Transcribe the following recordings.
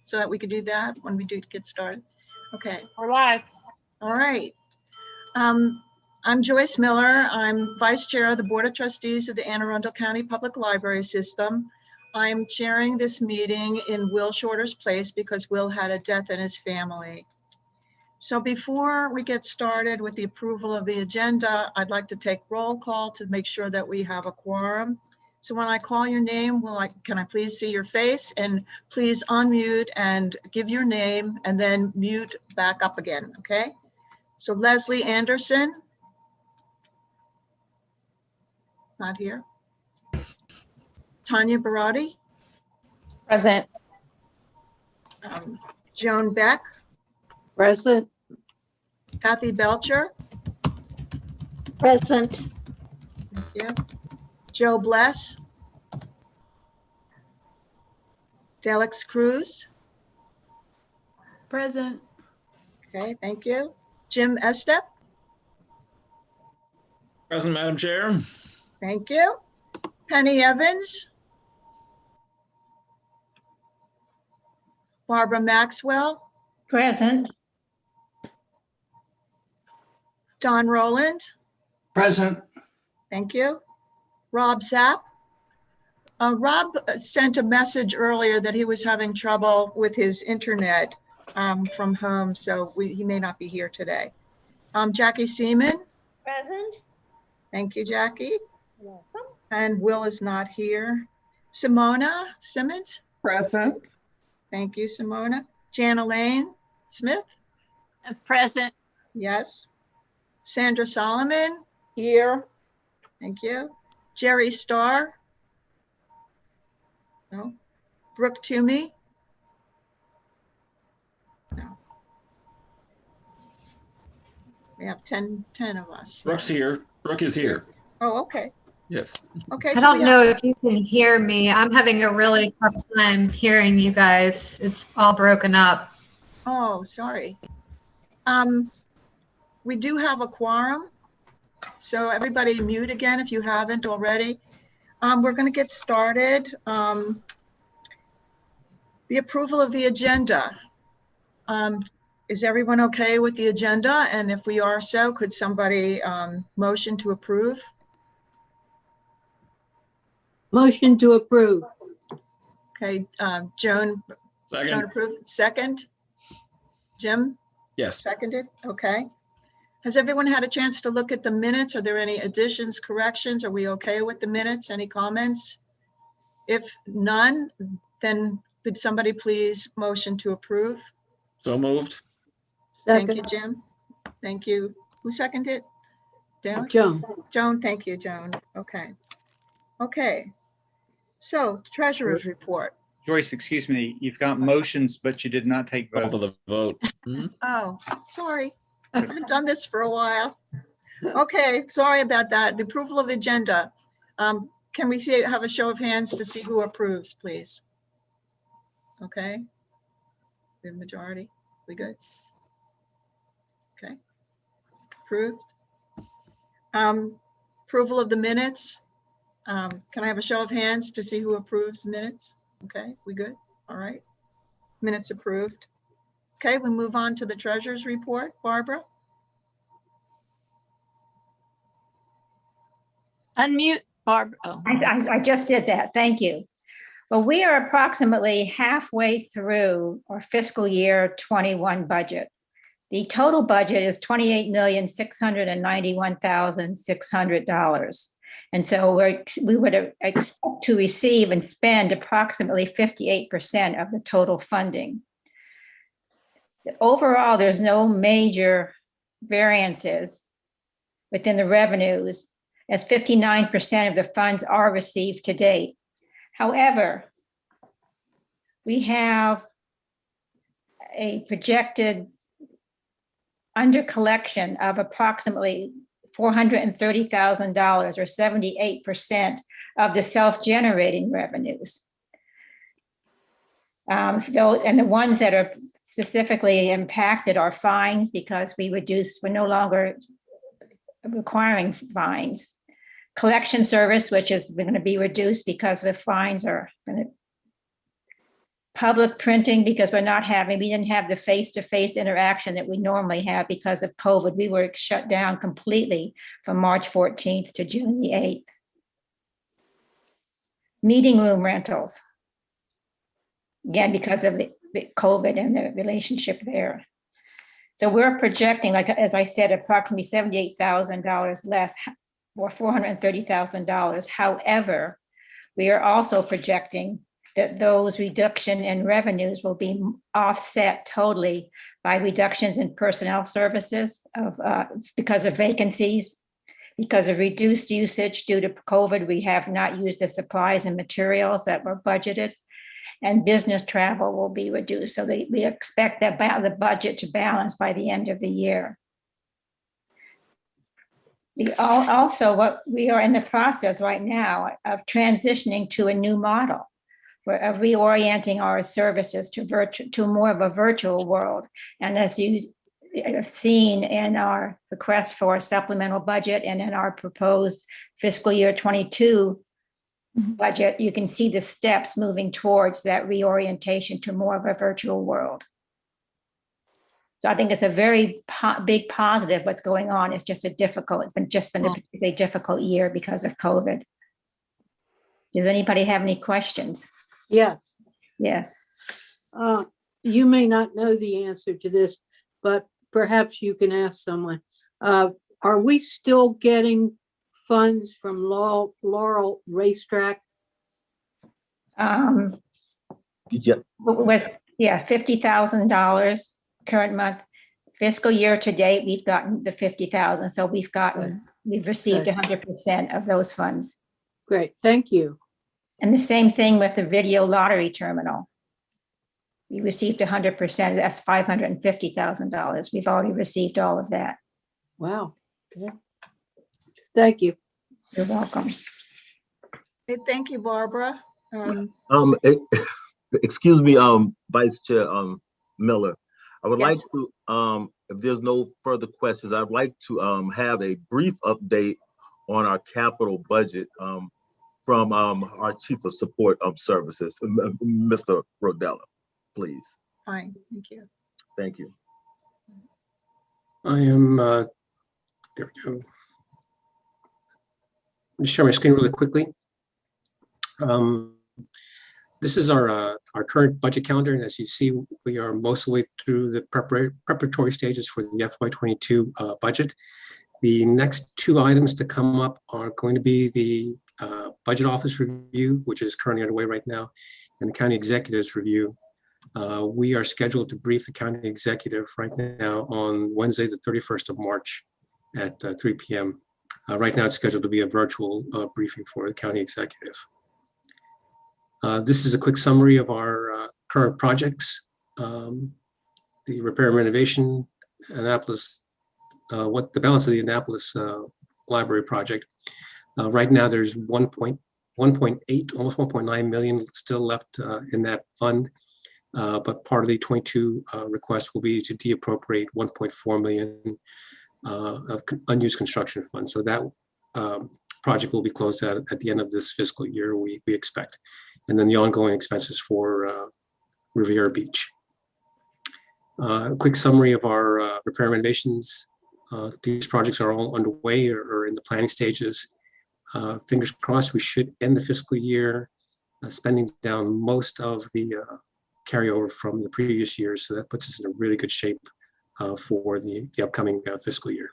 so that we could do that when we do get started? Okay. We're live. All right. I'm Joyce Miller. I'm Vice Chair of the Board of Trustees of the Anne Arundel County Public Library System. I'm chairing this meeting in Will Shorter's place because Will had a death in his family. So before we get started with the approval of the agenda, I'd like to take roll call to make sure that we have a quorum. So when I call your name, can I please see your face, and please unmute and give your name and then mute back up again, okay? So Leslie Anderson. Not here. Tanya Barati. Present. Joan Beck. Present. Kathy Belcher. Present. Thank you. Joe Bless. Delix Cruz. Present. Okay, thank you. Jim Estep. Present, Madam Chair. Thank you. Penny Evans. Barbara Maxwell. Present. Don Rowland. Present. Thank you. Rob Zapp. Rob sent a message earlier that he was having trouble with his internet from home, so he may not be here today. Jackie Seaman. Present. Thank you, Jackie. Welcome. And Will is not here. Simona Simmons. Present. Thank you, Simona. Jana Lane Smith. Present. Yes. Sandra Solomon. Here. Thank you. Jerry Starr. No. Brooke Toomey. No. We have 10 of us. Brooke's here. Brooke is here. Oh, okay. Yes. Okay. I so don't we know if you can hear me. I'm having a really tough time hearing you guys. It's all broken up. Oh, sorry. We do have a quorum. So everybody mute again if you haven't already. We're going to get started. The approval of the agenda. Is everyone okay with the agenda? And if we are so, could somebody motion to approve? Motion to approve. Okay, Joan Second. approved. Second? Jim? Yes. Seconded, okay. Has everyone had a chance to look at the minutes? Are there any additions, corrections? Are we okay with the minutes? Any comments? If none, then could somebody please motion to approve? So moved. Thank you, Jim. Thank you. Who seconded? Dale? Joan. Joan, thank you, Joan. Okay. Okay. So treasurer's report. Joyce, excuse me, you've got motions, but you did not take Call for vote. the vote. Hmm? Oh, sorry. I haven't done this for a while. Okay, sorry about that. The approval of the agenda. Can we have a show of hands to see who approves, please? Okay. The majority. We good? Okay. Approved. Approval of the minutes. Can I have a show of hands to see who approves minutes? Okay, we good? All right. Minutes approved. Okay, we move on to the treasurer's report. Barbara? Unmute, Barbara. Oh. I just did that. Thank you. Well, we are approximately halfway through our fiscal year 21 budget. The total budget is $28,691,600. And so we would expect to receive and spend approximately 58% of the total funding. Overall, there's no major variances within the revenues, as 59% of the funds are received to date. However, we have a projected under collection of approximately $430,000 or 78% of the self-generating revenues. And the ones that are specifically impacted are fines, because we're no longer requiring fines. Collection service, which is going to be reduced because the fines are going to public printing, because we didn't have the face-to-face interaction that we normally have because of COVID. We were shut down completely from March 14th to June the 8th. Meeting room rentals. Again, because of the COVID and the relationship there. So we're projecting, like, as I said, approximately $78,000 less, or $430,000. However, we are also projecting that those reduction in revenues will be offset totally by reductions in personnel services because of vacancies, because of reduced usage due to COVID. We have not used the supplies and materials that were budgeted, and business travel will be reduced. So we expect that the budget to balance by the end of the year. What we are in the process right now of transitioning to a new model. We're reorienting our services to more of a virtual world. And as you have seen in our request for a supplemental budget and in our proposed fiscal year 22 budget, you can see the steps moving towards that reorientation to more of a virtual world. So I think it's a very big positive what's going on. It's just it's been a particularly difficult year because of COVID. Does anybody have any questions? Yes. Yes. You may not know the answer to this, but perhaps you can ask someone. Are we still getting funds from Laurel Racetrack? With $50,000 current month. Fiscal year to date, we've gotten the 50,000. So we've received 100% of those funds. Great, thank you. And the same thing with the video lottery terminal. We received 100%, that's $550,000. We've already received all of that. Wow. Okay. Thank you. You're welcome. Okay, thank you, Barbara. Excuse me, Vice Chair Miller. I would like Yes. to, if there's no further questions, I'd like to have a brief update on our capital budget from our Chief of Support Services, Mr. Rodella, please. Fine, thank you. Thank you. I am, there we go. Let me share my screen really quickly. This is our current budget calendar, and as you see, we are most of the way through the preparatory stages for the FY22 budget. The next two items to come up are going to be the budget office review, which is currently underway right now, and the county executive's review. We are scheduled to brief the county executive right now on Wednesday, the 31st of March at 3 p.m. Right now, it's scheduled to be a virtual briefing for the county executive. This is a quick summary of our current projects. The repair and renovation, Annapolis, what the balance of the Annapolis library project. Right now, there's 1.8, almost 1.9 million still left in that fund. But part of the 22 request will be to deappropriate 1.4 million of unused construction funds. So that project will be closed out at the end of this fiscal year, we expect. And then the ongoing expenses for Riviera Beach. A quick summary of our repair renovations. These projects are all underway or in the planning stages. Fingers crossed, we should end the fiscal year spending down most of the carryover from the previous years. So that puts us in a really good shape for the upcoming fiscal year.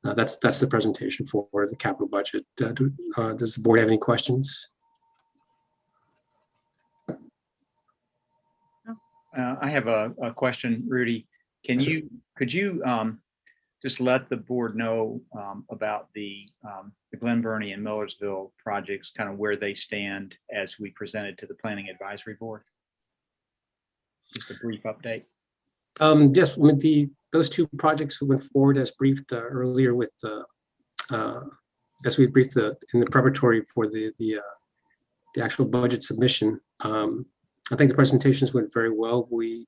That's the presentation for the capital budget. Does the board have any questions? I have a question, Rudy. Could you just let the board know about the Glen Burnie and Millersville projects, kind of where they stand as we presented to the Planning Advisory Board? Just a brief update. Yes, with those two projects went forward as briefed earlier with as we briefed in the preparatory for the actual budget submission. I think the presentations went very well. We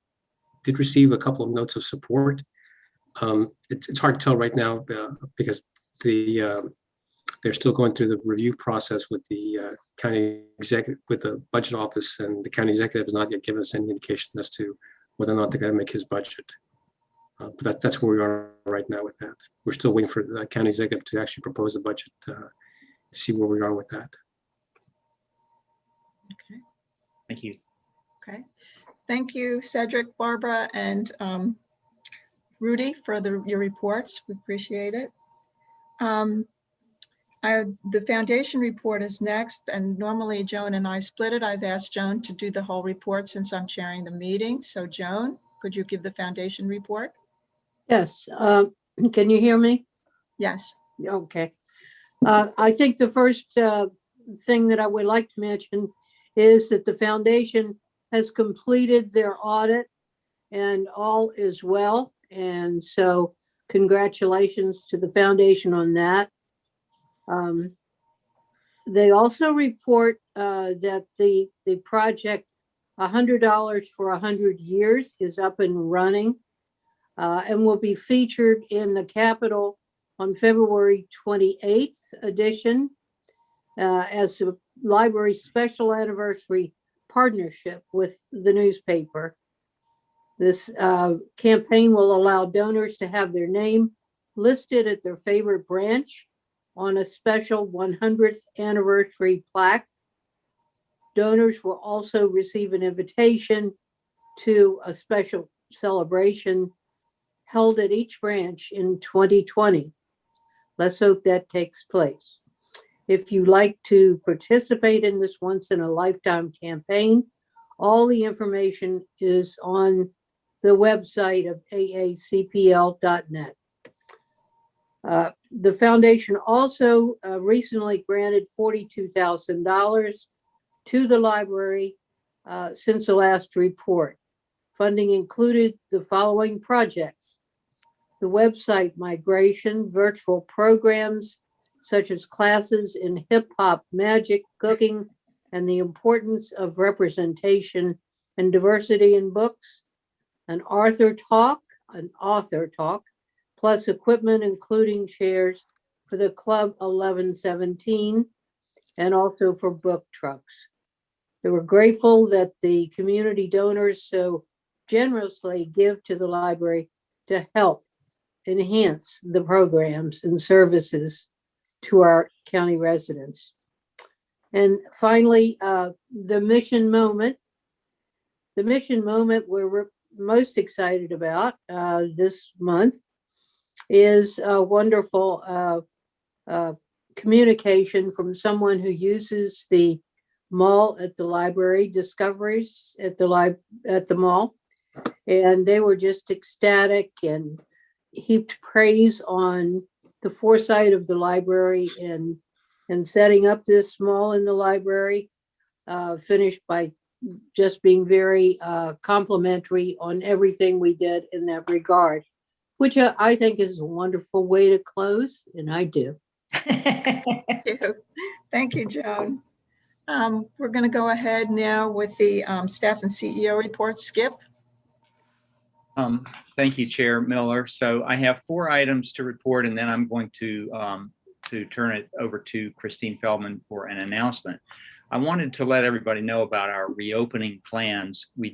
did receive a couple of notes of support. It's hard to tell right now because the They're still going through the review process with the county executive, with the budget office, and the county executive has not yet given us any indication as to whether or not they're going to make his budget. But that's where we are right now with that. We're still waiting for the county executive to actually propose the budget to see where we are with that. Okay. Thank you. Okay. Thank you, Cedric, Barbara, and Rudy for your reports. We appreciate it. The foundation report is next, and normally Joan and I split it. I've asked Joan to do the whole report since I'm chairing the meeting. So Joan, could you give the foundation report? Yes. Can you hear me? Yes. Okay. I think the first thing that I would like to mention is that the foundation has completed their audit and all is well. And so congratulations to the foundation on that. They also report that the project $100 for 100 years is up and running and will be featured in the Capitol on February 28th edition as a library special anniversary partnership with the newspaper. This campaign will allow donors to have their name listed at their favorite branch on a special 100th anniversary plaque. Donors will also receive an invitation to a special celebration held at each branch in 2020. Let's hope that takes place. If you'd like to participate in this once in a lifetime campaign, all the information is on the website of aacpl.net. The foundation also recently granted $42,000 to the library since the last report. Funding included the following projects: the website migration, virtual programs such as classes in hip hop, magic, cooking, and the importance of representation and diversity in books, an author talk, plus equipment including chairs for the Club 1117 and also for book trucks. They were grateful that the community donors so generously give to the library to help enhance the programs and services to our county residents. And finally, the mission moment. The mission moment we're most excited about this month is a wonderful communication from someone who uses the mall at the library, Discoveries at the mall. And they were just ecstatic and heaped praise on the foresight of the library and setting up this mall in the library, finished by just being very complimentary on everything we did in that regard, which I think is a wonderful way to close, and I do. Thank you, Joan. We're going to go ahead now with the staff and CEO report. Skip. Thank you, Chair Miller. So I have 4 items to report, and then I'm going to turn it over to Christine Feldman for an announcement. I wanted to let everybody know about our reopening plans. We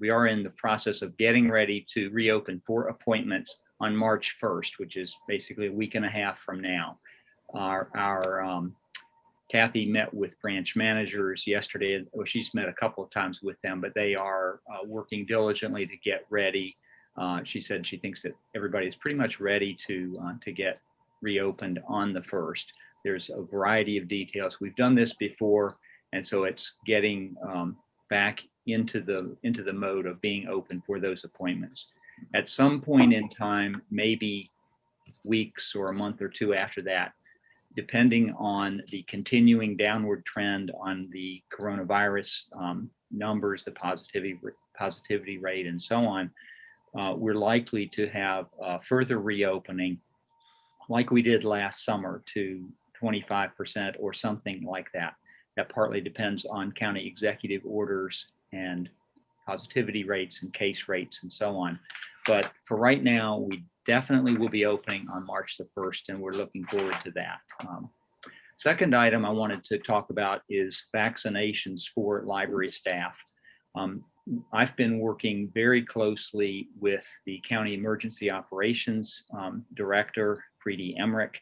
are in the process of getting ready to reopen 4 appointments on March 1st, which is basically a week and a half from now. Kathy met with branch managers yesterday. Well, she's met a couple of times with them, but they are working diligently to get ready. She said she thinks that everybody is pretty much ready to get reopened on the 1st. There's a variety of details. We've done this before, and so it's getting back into the mode of being open for those appointments. At some point in time, maybe weeks or a month or 2 after that, depending on the continuing downward trend on the coronavirus numbers, the positivity rate, and so on, we're likely to have further reopening like we did last summer to 25% or something like that. That partly depends on county executive orders and positivity rates and case rates and so on. But for right now, we definitely will be opening on March the 1st, and we're looking forward to that. Second item I wanted to talk about is vaccinations for library staff. I've been working very closely with the County Emergency Operations Director, Preeti Emmerich.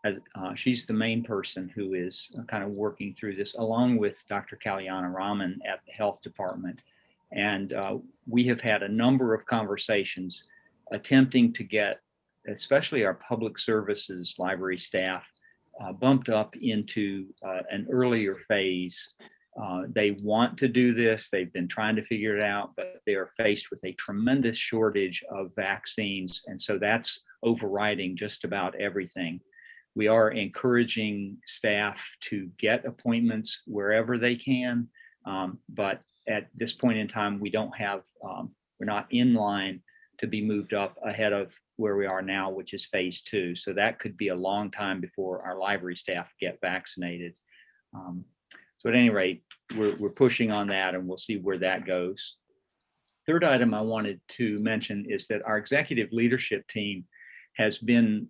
As she's the main person who is kind of working through this, along with Dr. Kalyana Raman at the Health Department. And we have had a number of conversations attempting to get, especially our public services library staff, bumped up into an earlier phase. They want to do this. They've been trying to figure it out, but they are faced with a tremendous shortage of vaccines. And so that's overriding just about everything. We are encouraging staff to get appointments wherever they can. But at this point in time, we don't have, we're not in line to be moved up ahead of where we are now, which is phase 2. So that could be a long time before our library staff get vaccinated. So at any rate, we're pushing on that, and we'll see where that goes. Third item I wanted to mention is that our executive leadership team has been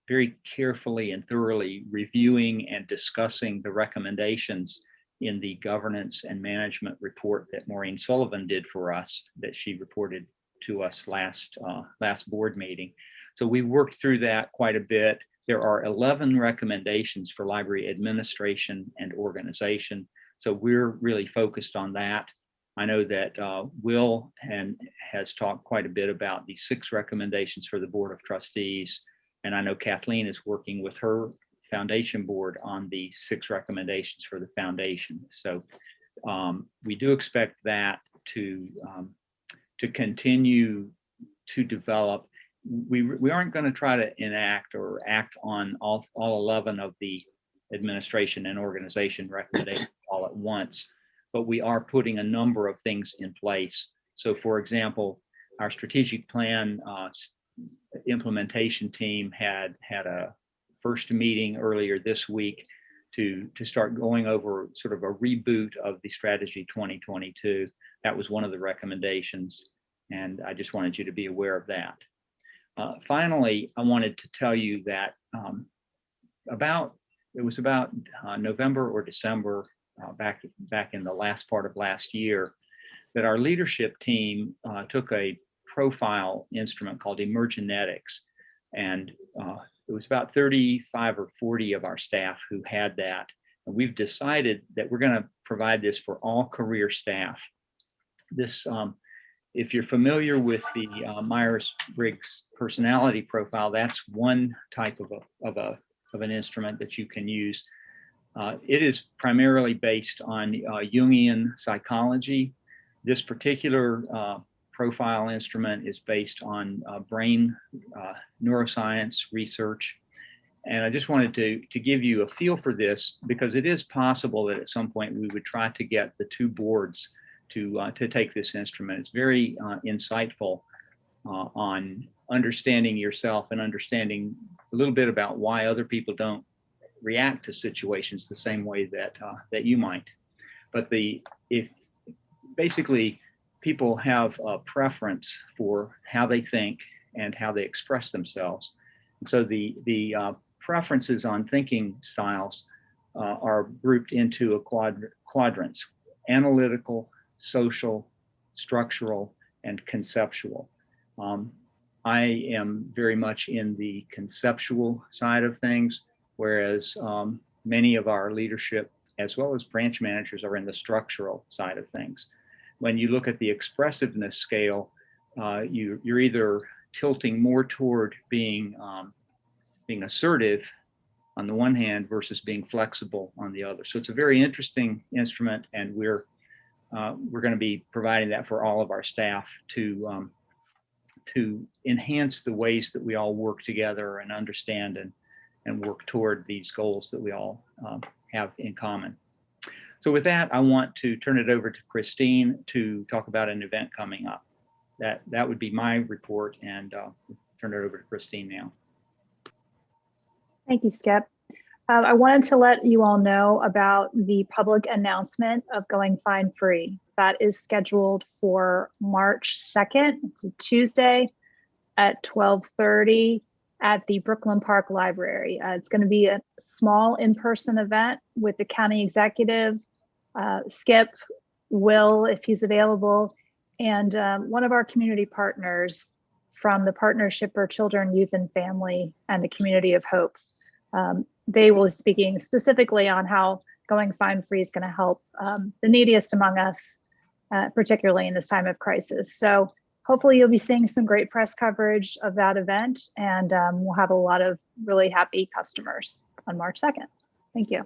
very carefully and thoroughly reviewing and discussing the recommendations in the governance and management report that Maureen Sullivan did for us, that she reported to us last board meeting. So we worked through that quite a bit. There are 11 recommendations for library administration and organization. So we're really focused on that. I know that Will has talked quite a bit about the 6 recommendations for the Board of Trustees. And I know Kathleen is working with her foundation board on the 6 recommendations for the foundation. So we do expect that to continue to develop. We aren't going to try to enact or act on all 11 of the administration and organization recommendations all at once, but we are putting a number of things in place. So for example, our strategic plan implementation team had a first meeting earlier this week to start going over sort of a reboot of the strategy 2022. That was one of the recommendations, and I just wanted you to be aware of that. Finally, I wanted to tell you that it was about November or December, back in the last part of last year, that our leadership team took a profile instrument called Emergenetics, and it was about 35 or 40 of our staff who had that. And we've decided that we're going to provide this for all career staff. This, if you're familiar with the Myers-Briggs personality profile, that's one type of an instrument that you can use. It is primarily based on Jungian psychology. This particular profile instrument is based on brain neuroscience research. And I just wanted to give you a feel for this, because it is possible that at some point we would try to get the 2 boards to take this instrument. It's very insightful on understanding yourself and understanding a little bit about why other people don't react to situations the same way that you might. But if basically people have a preference for how they think and how they express themselves. And so the preferences on thinking styles are grouped into quadrants: analytical, social, structural, and conceptual. I am very much in the conceptual side of things, whereas many of our leadership, as well as branch managers, are in the structural side of things. When you look at the expressiveness scale, you're either tilting more toward being assertive on the one hand versus being flexible on the other. So it's a very interesting instrument, and we're going to be providing that for all of our staff to enhance the ways that we all work together and understand and work toward these goals that we all have in common. So with that, I want to turn it over to Christine to talk about an event coming up. That would be my report, and turn it over to Christine now. Thank you, Skip. I wanted to let you all know about the public announcement of going fine free. That is scheduled for March 2nd. It's a Tuesday at 12:30 at the Brooklyn Park Library. It's going to be a small in-person event with the county executive, Skip, Will, if he's available, and one of our community partners from the Partnership for Children, Youth, and Family and the Community of Hope. They will be speaking specifically on how going fine free is going to help the neediest among us, particularly in this time of crisis. So hopefully you'll be seeing some great press coverage of that event, and we'll have a lot of really happy customers on March 2nd. Thank you.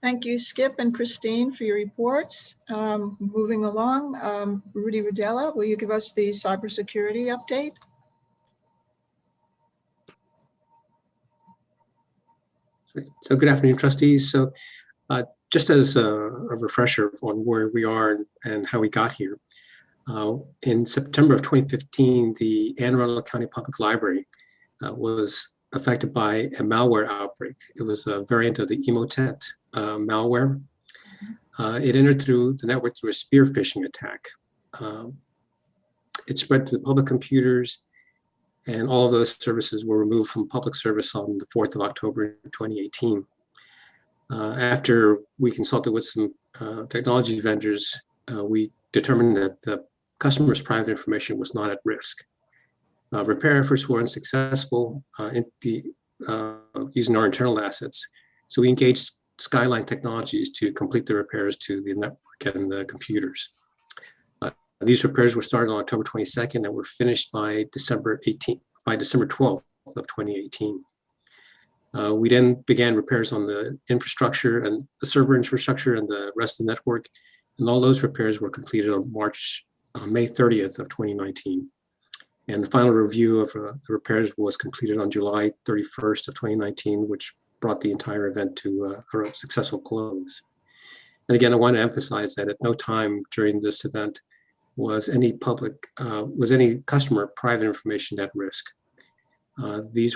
Thank you, Skip and Christine, for your reports. Moving along, Rudy Rodella, will you give us the cybersecurity update? So good afternoon, trustees. So just as a refresher on where we are and how we got here, in September of 2015, the Anne Arundel County Public Library was affected by a malware outbreak. It was a variant of the Emotet malware. It entered through the network through a spear phishing attack. It spread to the public computers, and all of those services were removed from public service on the 4th of October 2018. After we consulted with some technology vendors, we determined that the customer's private information was not at risk. Repair efforts were unsuccessful using our internal assets. So we engaged Skyline Technologies to complete the repairs to the network and the computers. These repairs were started on October 22nd and were finished by December 12th of 2018. We then began repairs on the infrastructure and the server infrastructure and the rest of the network. And all those repairs were completed on May 30th of 2019. And the final review of the repairs was completed on July 31st of 2019, which brought the entire event to a successful close. And again, I want to emphasize that at no time during this event was any customer private information at risk. This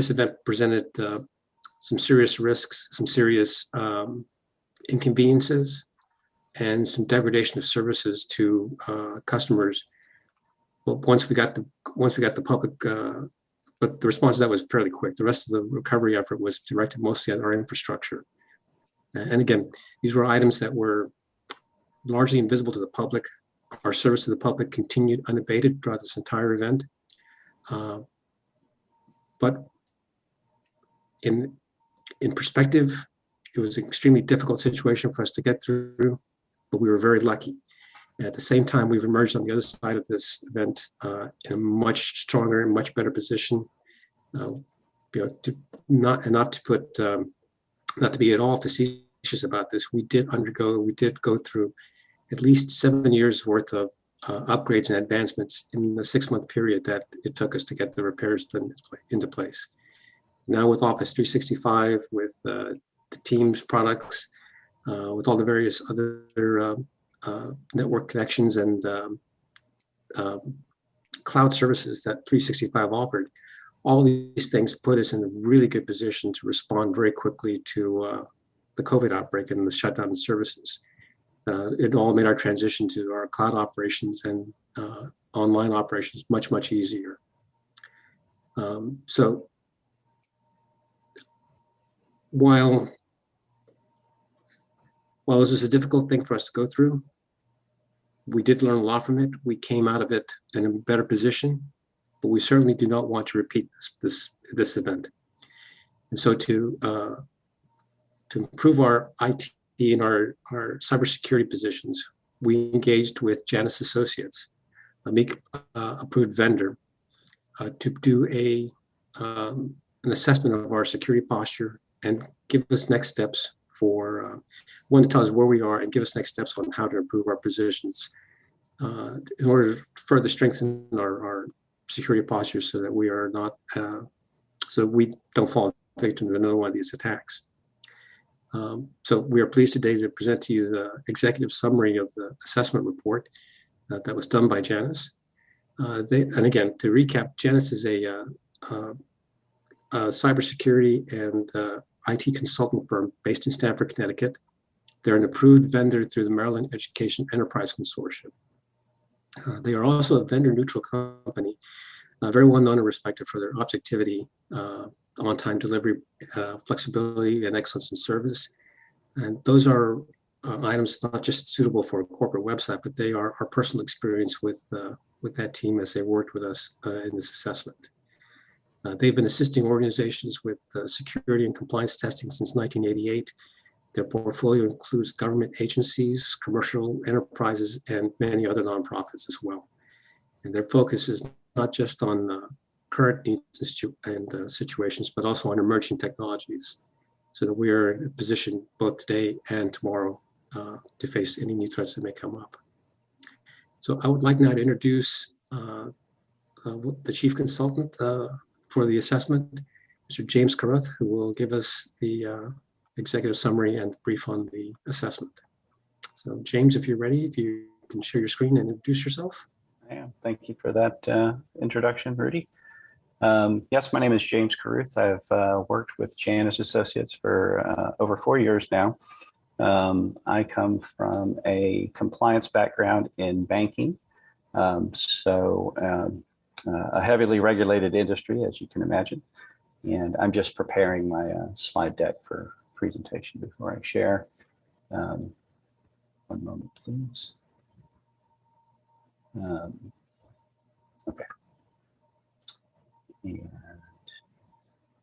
event presented some serious risks, some serious inconveniences, and some degradation of services to customers. But once we got the public, but the response to that was fairly quick. The rest of the recovery effort was directed mostly at our infrastructure. And again, these were items that were largely invisible to the public. Our service to the public continued unabated throughout this entire event. But in perspective, it was an extremely difficult situation for us to get through, but we were very lucky. And at the same time, we've emerged on the other side of this event in a much stronger and much better position. Not to be at all facetious about this, we did go through at least 7 years worth of upgrades and advancements in the 6-month period that it took us to get the repairs into place. Now with Office 365, with the Teams products, with all the various other network connections and cloud services that 365 offered, all these things put us in a really good position to respond very quickly to the COVID outbreak and the shutdown of services. It all made our transition to our cloud operations and online operations much, much easier. So while this was a difficult thing for us to go through, we did learn a lot from it. We came out of it in a better position, but we certainly do not want to repeat this event. And so to improve our IT and our cybersecurity positions, we engaged with Janus Associates, a MEEC approved vendor, to do an assessment of our security posture and give us next steps for one to tell us where we are and give us next steps on how to improve our positions in order to further strengthen our security posture so that we are not so we don't fall victim to another one of these attacks. So we are pleased today to present to you the executive summary of the assessment report that was done by Janus. And again, to recap, Janus is cybersecurity and IT consultant firm based in Stamford, Connecticut. They're an approved vendor through the Maryland Education Enterprise Consortium. They are also a vendor-neutral company, very well known and respected for their objectivity, on-time delivery, flexibility, and excellence in service. And those are items not just suitable for a corporate website, but they are our personal experience with that team as they worked with us in this assessment. They've been assisting organizations with security and compliance testing since 1988. Their portfolio includes government agencies, commercial enterprises, and many other nonprofits as well. And their focus is not just on current needs and situations, but also on emerging technologies, so that we are in a position both today and tomorrow to face any new threats that may come up. So I would like now to introduce the chief consultant for the assessment, Mr. James Carruth, who will give us the executive summary and brief on the assessment. So James, if you're ready, if you can share your screen and introduce yourself. I am. Thank you for that introduction, Rudy. Yes, my name is James Carruth. I've worked with Janus Associates for over 4 years now. I come from a compliance background in banking, a heavily regulated industry, as you can imagine. And I'm just preparing my slide deck for presentation before I share. One moment, please. Okay. And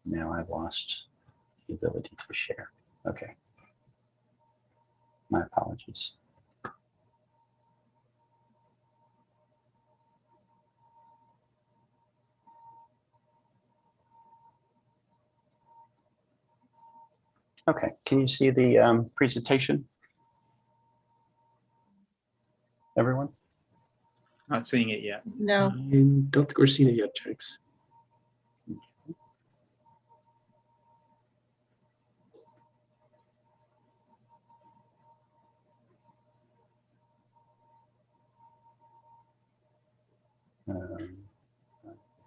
now I've lost the ability to share. Okay. My apologies. Okay, can you see the presentation? Everyone? Not seeing it yet. No. I don't think we're seeing it yet, James.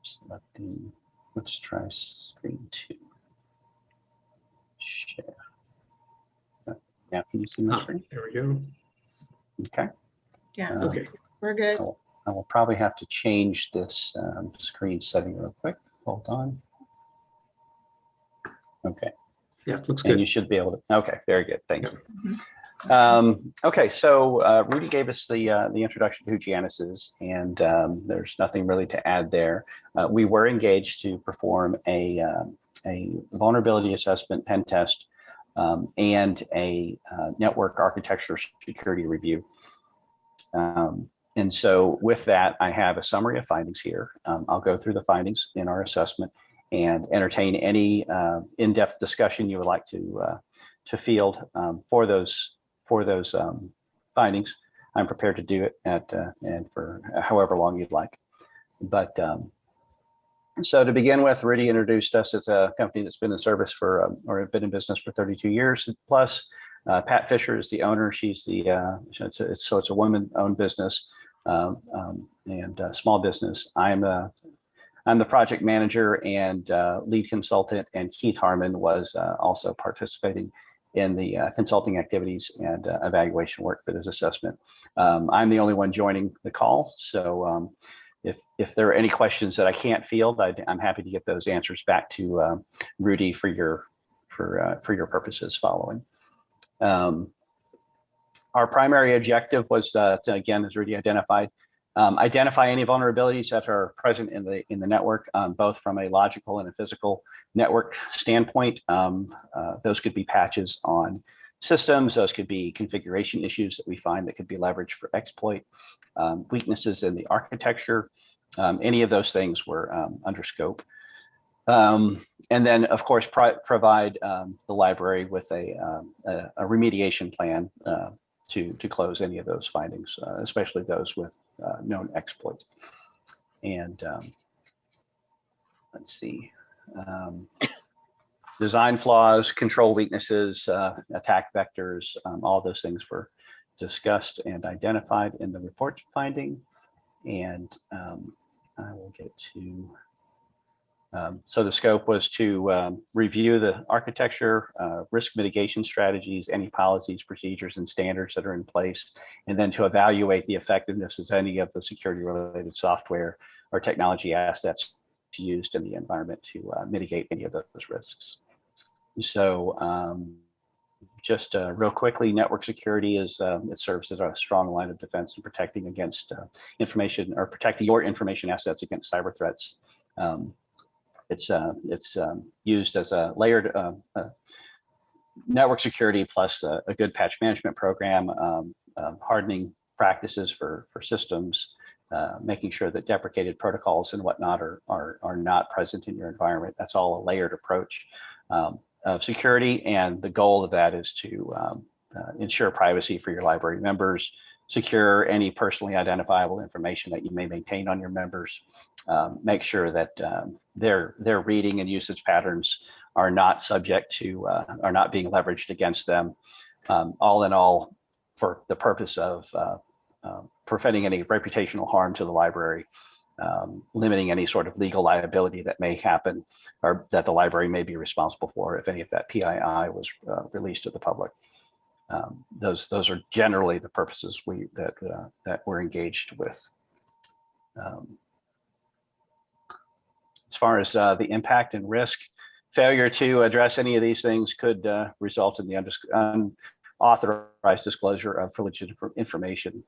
Selecting, let's try screen 2. Share. Now, can you see my screen? There we go. Okay. Yeah. Okay. We're good. I will probably have to change this screen setting real quick. Hold on. Okay. Yeah, looks And good. you should be able to. Okay, very good. Thank you. Okay, so Rudy gave us the introduction to who Janus is, and there's nothing really to add there. We were engaged to perform a vulnerability assessment pen test and a network architecture security review. And so with that, I have a summary of findings here. I'll go through the findings in our assessment and entertain any in-depth discussion you would like to field for those findings. I'm prepared to do it and for however long you'd like. But so to begin with, Rudy introduced us as a company that's been in service for or been in business for 32 years plus. Pat Fisher is the owner. She's the so it's a woman-owned business and small business. I'm the project manager and lead consultant, and Keith Harmon was also participating in the consulting activities and evaluation work for this assessment. I'm the only one joining the call, so if there are any questions that I can't field, I'm happy to get those answers back to Rudy for your purposes following. Our primary objective was to, again, as Rudy identified, identify any vulnerabilities that are present in the network, both from a logical and a physical network standpoint. Those could be patches on systems. Those could be configuration issues that we find that could be leveraged for exploit, weaknesses in the architecture. Any of those things were under scope. And then, of course, provide the library with a remediation plan to close any of those findings, especially those with known exploits. And let's see, design flaws, control weaknesses, attack vectors, all those things were discussed and identified in the report finding. And I will get to So the scope was to review the architecture, risk mitigation strategies, any policies, procedures, and standards that are in place, and then to evaluate the effectiveness of any of the security-related software or technology assets used in the environment to mitigate any of those risks. So just real quickly, network security is it serves as a strong line of defense in protecting against information or protecting your information assets against cyber threats. It's used as a layered network security plus a good patch management program, hardening practices for systems, making sure that deprecated protocols and whatnot are not present in your environment. That's all a layered approach of security, and the goal of that is to ensure privacy for your library members, secure any personally identifiable information that you may maintain on your members, make sure that their reading and usage patterns are not subject to, are not being leveraged against them, all in all for the purpose of preventing any reputational harm to the library, limiting any sort of legal liability that may happen or that the library may be responsible for if any of that PII was released to the public. Those are generally the purposes that we're engaged with. As far as the impact and risk, failure to address any of these things could result in the unauthorized disclosure of privileged information,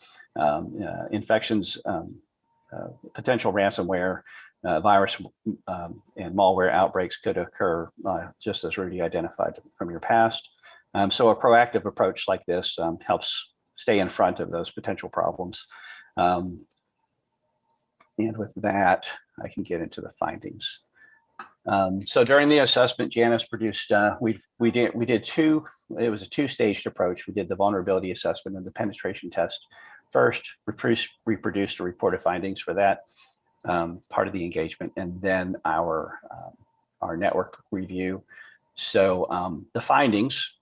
infections, potential ransomware, virus and malware outbreaks could occur, just as Rudy identified from your past. So a proactive approach like this helps stay in front of those potential problems. And with that, I can get into the findings. So during the assessment, Janice produced, we did two, it was a two-staged approach. We did the vulnerability assessment and the penetration test first, reproduced a report of findings for that part of the engagement, and then our network review. So the findings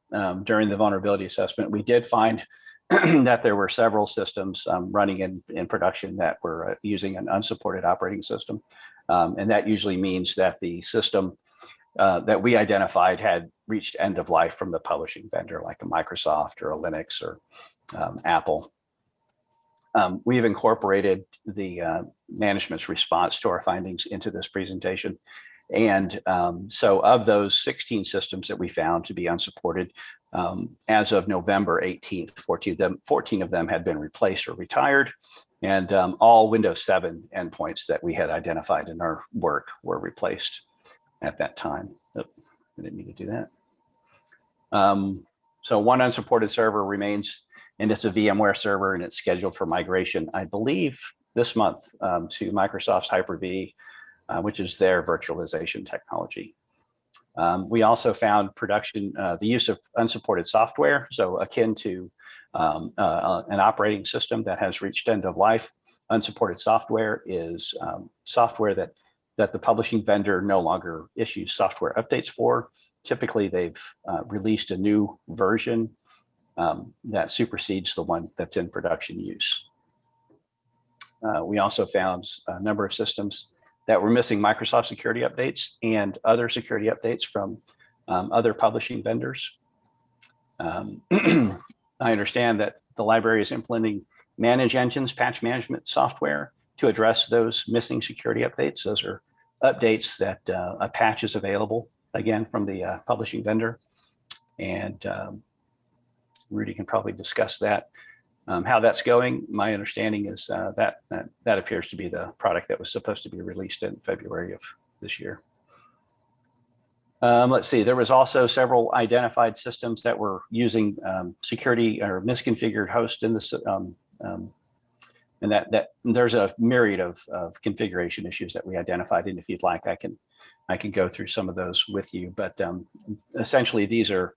during the vulnerability assessment, we did find that there were several systems running in production that were using an unsupported operating system. And that usually means that the system that we identified had reached end of life from the publishing vendor, like a Microsoft or a Linux or Apple. We've incorporated the management's response to our findings into this presentation. And so of those 16 systems that we found to be unsupported, as of November 18th, 14 of them had been replaced or retired, and all Windows 7 endpoints that we had identified in our work were replaced at that time. Oh, I didn't mean to do that. So one unsupported server remains, and it's a VMware server, and it's scheduled for migration, I believe, this month to Microsoft's Hyper-V, which is their virtualization technology. We also found production, the use of unsupported software, so akin to an operating system that has reached end of life. Unsupported software is software that the publishing vendor no longer issues software updates for. Typically, they've released a new version that supersedes the one that's in production use. We also found a number of systems that were missing Microsoft security updates and other security updates from other publishing vendors. I understand that the library is implementing Manage Engines patch management software to address those missing security updates. Those are updates that a patch is available, again, from the publishing vendor. And Rudy can probably discuss that. How that's going, my understanding is that appears to be the product that was supposed to be released in February of this year. Let's see, there was also several identified systems that were using security or misconfigured host in this, and that there's a myriad of configuration issues that we identified. And if you'd like, I can go through some of those with you. But essentially, these are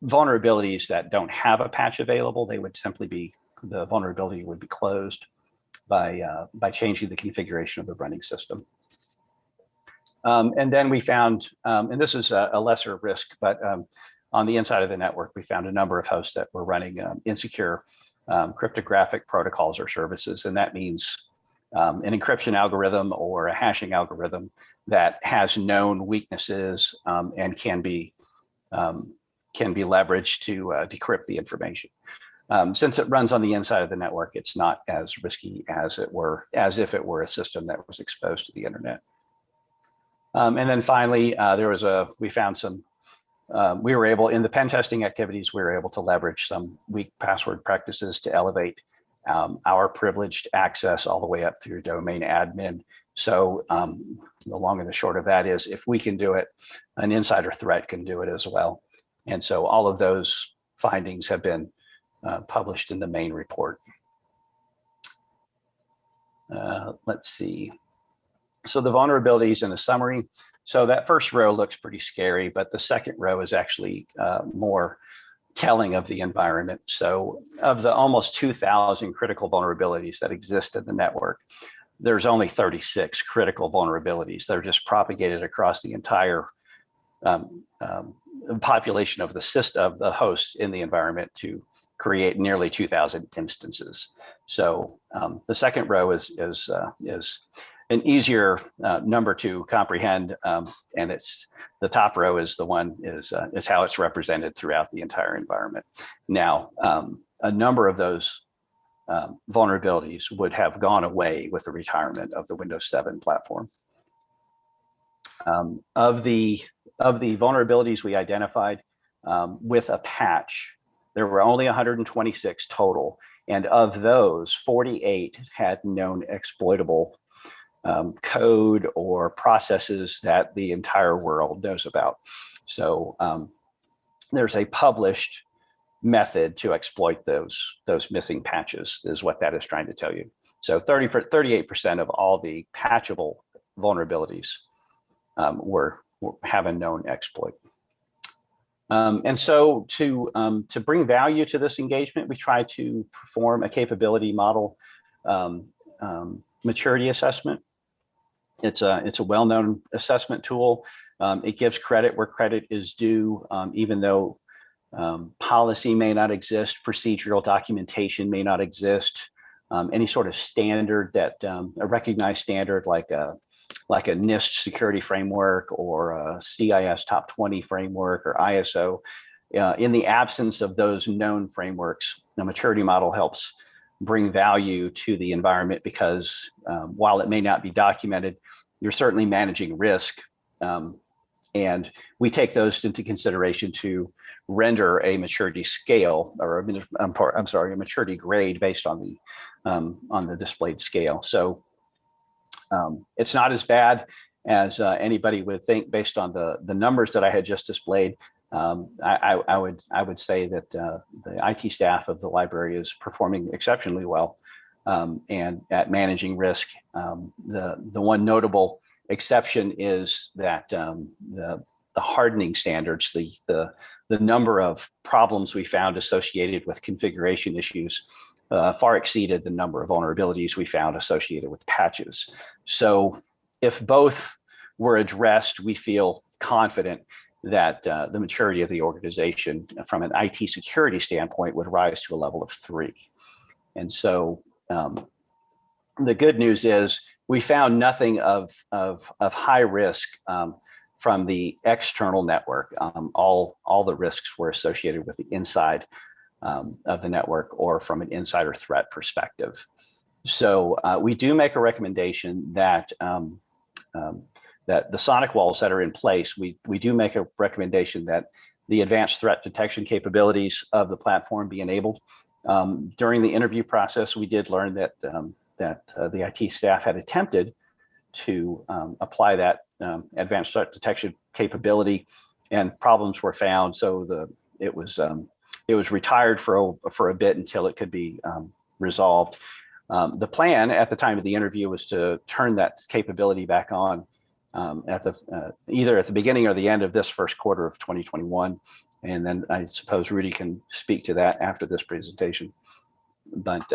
vulnerabilities that don't have a patch available. They would simply be, the vulnerability would be closed by changing the configuration of the running system. And then we found, and this is a lesser risk, but on the inside of the network, we found a number of hosts that were running insecure cryptographic protocols or services. And that means an encryption algorithm or a hashing algorithm that has known weaknesses and can be leveraged to decrypt the information. Since it runs on the inside of the network, it's not as risky as if it were a system that was exposed to the internet. And then finally, we found some. We were able, in the pen testing activities, we were able to leverage some weak password practices to elevate our privileged access all the way up through domain admin. So the long and the short of that is, if we can do it, an insider threat can do it as well. And so all of those findings have been published in the main report. Let's see. So the vulnerabilities in a summary. So that first row looks pretty scary, but the second row is actually more telling of the environment. So of the almost 2,000 critical vulnerabilities that exist in the network, there's only 36 critical vulnerabilities that are just propagated across the entire population of the system, of the host in the environment, to create nearly 2,000 instances. So the second row is an easier number to comprehend, and it's the top row is the one is how it's represented throughout the entire environment. Now, a number of those vulnerabilities would have gone away with the retirement of the Windows 7 platform. Of the vulnerabilities we identified with a patch, there were only 126 total, and of those, 48 had known exploitable code or processes that the entire world knows about. So there's a published method to exploit those missing patches, is what that is trying to tell you. So 38% of all the patchable vulnerabilities have a known exploit. And so to bring value to this engagement, we try to perform a capability model maturity assessment. It's a well-known assessment tool. It gives credit where credit is due, even though policy may not exist, procedural documentation may not exist, any sort of standard that a recognized standard like a NIST security framework or a CIS top 20 framework or ISO. In the absence of those known frameworks, the maturity model helps bring value to the environment, because while it may not be documented, you're certainly managing risk. And we take those into consideration to render a maturity scale, or a maturity grade based on the displayed scale. So it's not as bad as anybody would think based on the numbers that I had just displayed. I would say that the IT staff of the library is performing exceptionally well and at managing risk. The one notable exception is that the hardening standards, the number of problems we found associated with configuration issues far exceeded the number of vulnerabilities we found associated with patches. So if both were addressed, we feel confident that the maturity of the organization from an IT security standpoint would rise to a level of 3. And so the good news is we found nothing of high risk from the external network. All the risks were associated with the inside of the network, or from an insider threat perspective. So we do make a recommendation that that the sonic walls that are in place, we do make a recommendation that the advanced threat detection capabilities of the platform be enabled. During the interview process, we did learn that the IT staff had attempted to apply that advanced threat detection capability, and problems were found. So it was retired for a bit until it could be resolved. The plan at the time of the interview was to turn that capability back on either at the beginning or the end of this first quarter of 2021. And then I suppose Rudy can speak to that after this presentation. But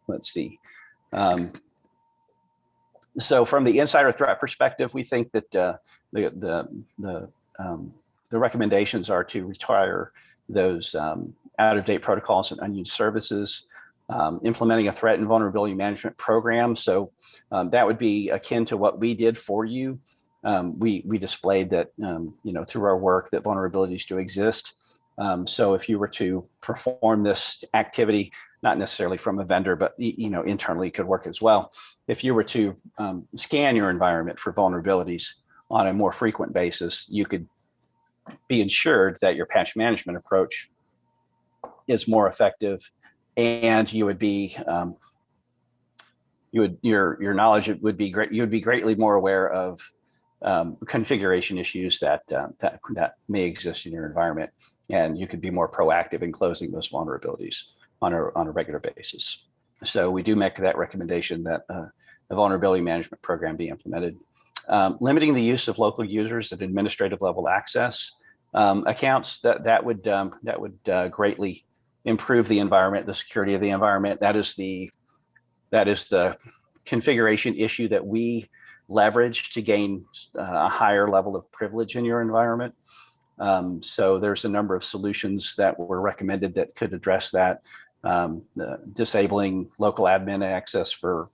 let's see. So from the insider threat perspective, we think that the recommendations are to retire those out-of-date protocols and unused services. implementing a threat and vulnerability management program. So that would be akin to what we did for you. We displayed that, through our work that vulnerabilities do exist. So if you were to perform this activity, not necessarily from a vendor, but internally could work as well. If you were to scan your environment for vulnerabilities on a more frequent basis, you could be ensured that your patch management approach is more effective, and you would be your knowledge would be great. You would be greatly more aware of configuration issues that may exist in your environment, and you could be more proactive in closing those vulnerabilities on a regular basis. So we do make that recommendation that a vulnerability management program be implemented. Limiting the use of local users at administrative level access accounts, that would greatly improve the environment, the security of the environment. That is the configuration issue that we leverage to gain a higher level of privilege in your environment. So there's a number of solutions that were recommended that could address that. Disabling local admin access for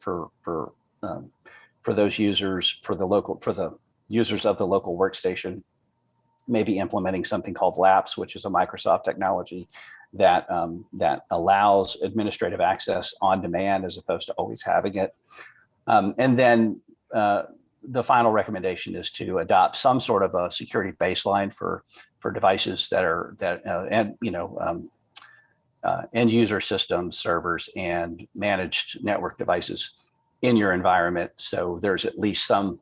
those users, for the users of the local workstation, maybe implementing something called LAPS, which is a Microsoft technology that allows administrative access on demand as opposed to always having it. And then the final recommendation is to adopt some sort of a security baseline for devices that are end user systems, servers, and managed network devices in your environment. So there's at least some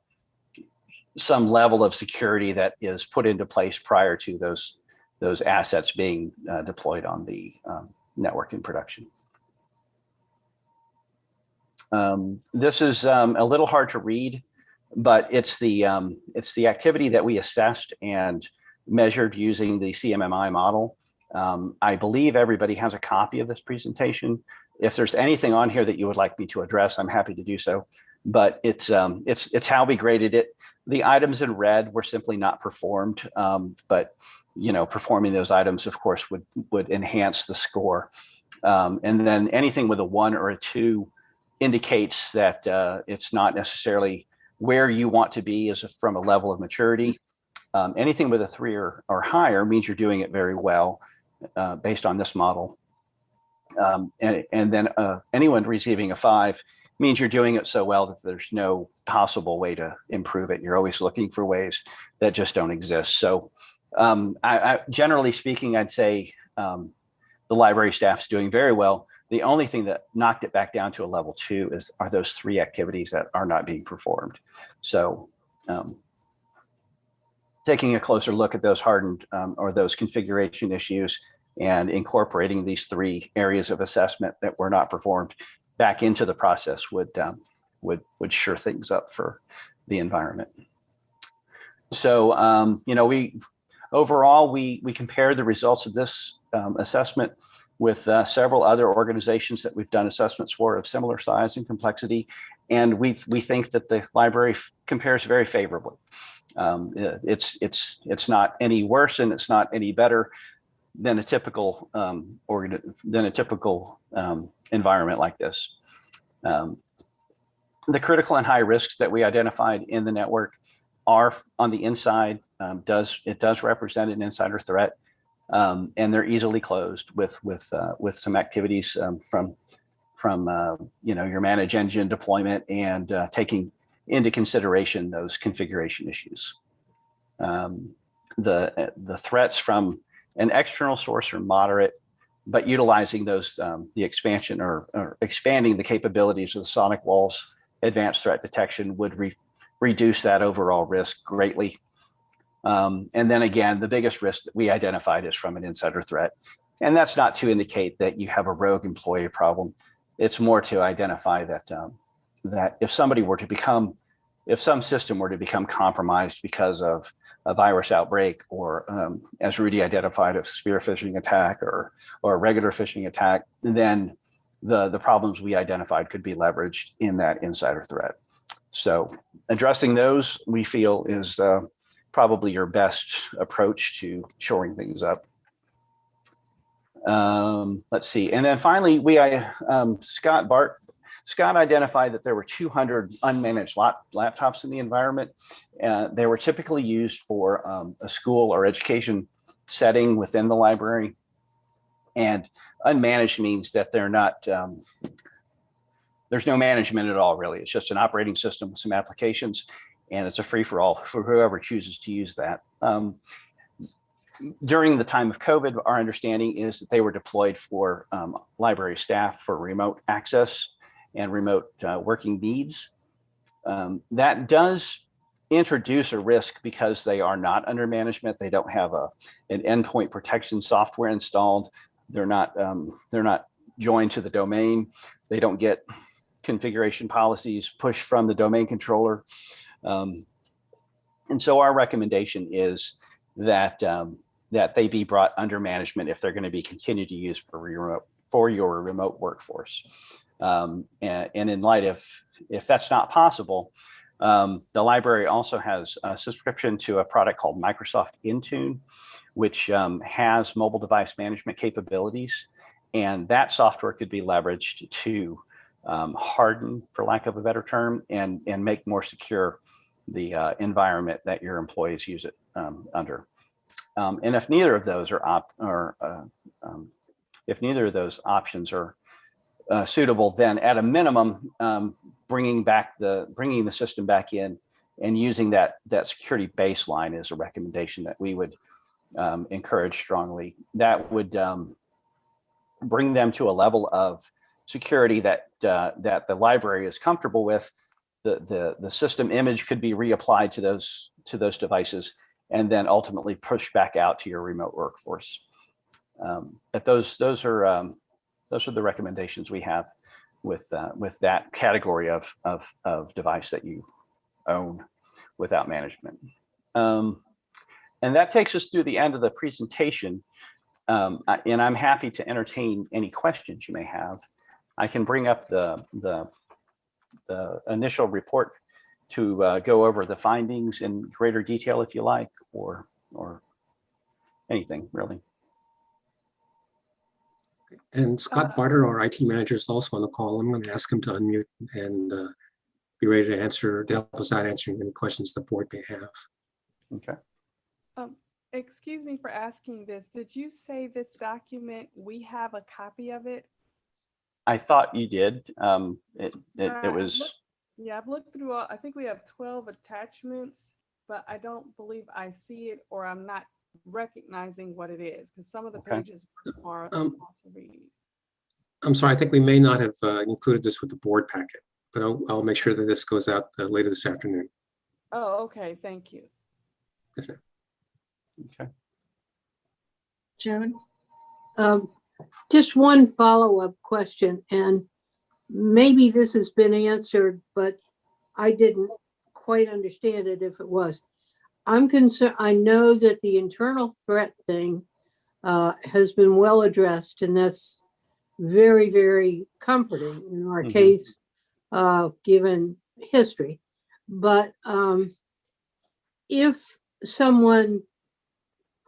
level of security that is put into place prior to those assets being deployed on the network in production. This is a little hard to read, but it's the activity that we assessed and measured using the CMMI model. I believe everybody has a copy of this presentation. If there's anything on here that you would like me to address, I'm happy to do so. But it's how we graded it. The items in red were simply not performed, but performing those items, of course, would enhance the score. And then anything with a 1 or a 2 indicates that it's not necessarily where you want to be from a level of maturity. Anything with a 3 or higher means you're doing it very well based on this model. And then anyone receiving a 5 means you're doing it so well that there's no possible way to improve it. You're always looking for ways that just don't exist. So generally speaking, I'd say the library staff's doing very well. The only thing that knocked it back down to a level 2 are those 3 activities that are not being performed. So taking a closer look at those hardened or those configuration issues and incorporating these 3 areas of assessment that were not performed back into the process would sure things up for the environment. So we overall compared the results of this assessment with several other organizations that we've done assessments for of similar size and complexity, and we think that the library compares very favorably. It's not any worse and it's not any better than a typical environment like this. The critical and high risks that we identified in the network are on the inside. It does represent an insider threat, and they're easily closed with some activities from your manage engine deployment and taking into consideration those configuration issues. The threats from an external source are moderate, but utilizing those the expansion or expanding the capabilities of the sonic walls advanced threat detection would reduce that overall risk greatly. And then again, the biggest risk that we identified is from an insider threat. And that's not to indicate that you have a rogue employee problem. It's more to identify that that if some system were to become compromised because of a virus outbreak or as Rudy identified, a spear phishing attack or a regular phishing attack, then the problems we identified could be leveraged in that insider threat. So addressing those, we feel, is probably your best approach to shoring things up. Let's see. And then finally, Scott identified that there were 200 unmanaged laptops in the environment. They were typically used for a school or education setting within the library. And unmanaged means that they're not, there's no management at all, really. It's just an operating system with some applications, and it's a free-for-all for whoever chooses to use that. During the time of COVID, our understanding is that they were deployed for library staff for remote access and remote working needs. That does introduce a risk because they are not under management. They don't have an endpoint protection software installed. They're not joined to the domain. They don't get configuration policies pushed from the domain controller. And so our recommendation is that that they be brought under management if they're going to be continued to use for your remote workforce. And in light of, if that's not possible, the library also has a subscription to a product called Microsoft Intune, which has mobile device management capabilities. And that software could be leveraged to harden, for lack of a better term, and make more secure the environment that your employees use it under. And if neither of those if neither of those options are suitable, then at a minimum, bringing the system back in and using that security baseline is a recommendation that we would encourage strongly. That would bring them to a level of security that the library is comfortable with. The system image could be reapplied to those devices, and then ultimately pushed back out to your remote workforce. But those are the recommendations we have with that category of device that you own without management. And that takes us through the end of the presentation. And I'm happy to entertain any questions you may have. I can bring up the initial report to go over the findings in greater detail if you like, or anything really. And Scott Barter, our IT manager, is also on the call. I'm going to ask him to unmute and be ready to help us out answering any questions the board may have. Okay. Excuse me for asking this. Did you say this document, we have a copy of it? I thought you did. It was. Yeah, I've looked through I think we have 12 attachments, but I don't believe I see it, or I'm not recognizing what it is, because some of the pages are hard to read. I'm sorry, I think we may not have included this with the board packet, but I'll make sure that this goes out later this afternoon. Oh, okay, thank you. Yes, ma'am. Okay. June? Just one follow-up question, and maybe this has been answered, but I didn't quite understand it if it was. I'm concerned, I know that the internal threat thing has been well addressed, and that's very, very comforting in our case, given history. But if someone,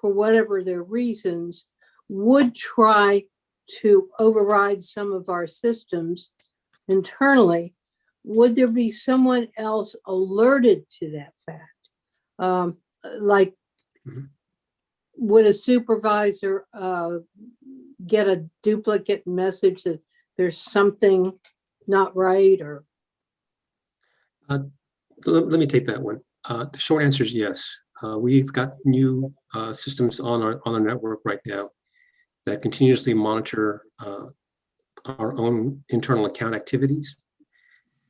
for whatever their reasons, would try to override some of our systems internally, would there be someone else alerted to that fact? Like, would a supervisor get a duplicate message that there's something not right, or? Let me take that one. The short answer is yes. We've got new systems on our network right now that continuously monitor our own internal account activities.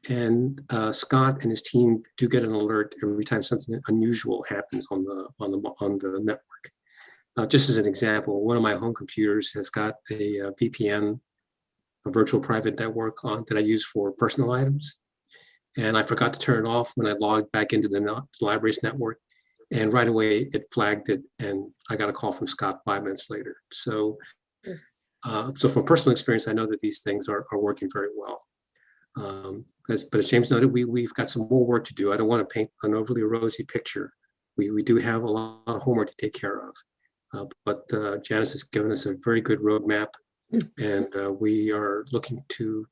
And Scott and his team do get an alert every time something unusual happens on the network. Just as an example, one of my home computers has got a VPN, a virtual private network on that I use for personal items. And I forgot to turn it off when I logged back into the library's network. And right away it flagged it, and I got a call from Scott 5 minutes later. So, so from personal experience, I know that these things are working very well. But as James noted, we've got some more work to do. I don't want to paint an overly rosy picture. We do have a lot of homework to take care of. But Janice has given us a very good roadmap, and we are looking to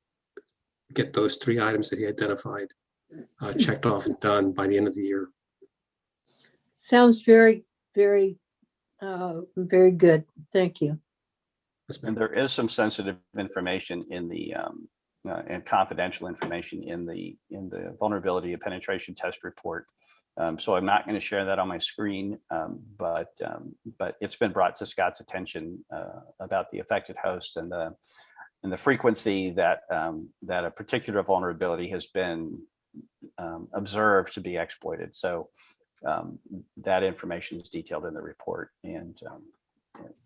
get those 3 items that he identified checked off and done by the end of the year. Sounds very, very, very good. Thank you. And there is some sensitive information in the and confidential information in the vulnerability and penetration test report. So I'm not going to share that on my screen, but it's been brought to Scott's attention about the affected host and the frequency that that a particular vulnerability has been observed to be exploited. So that information is detailed in the report, and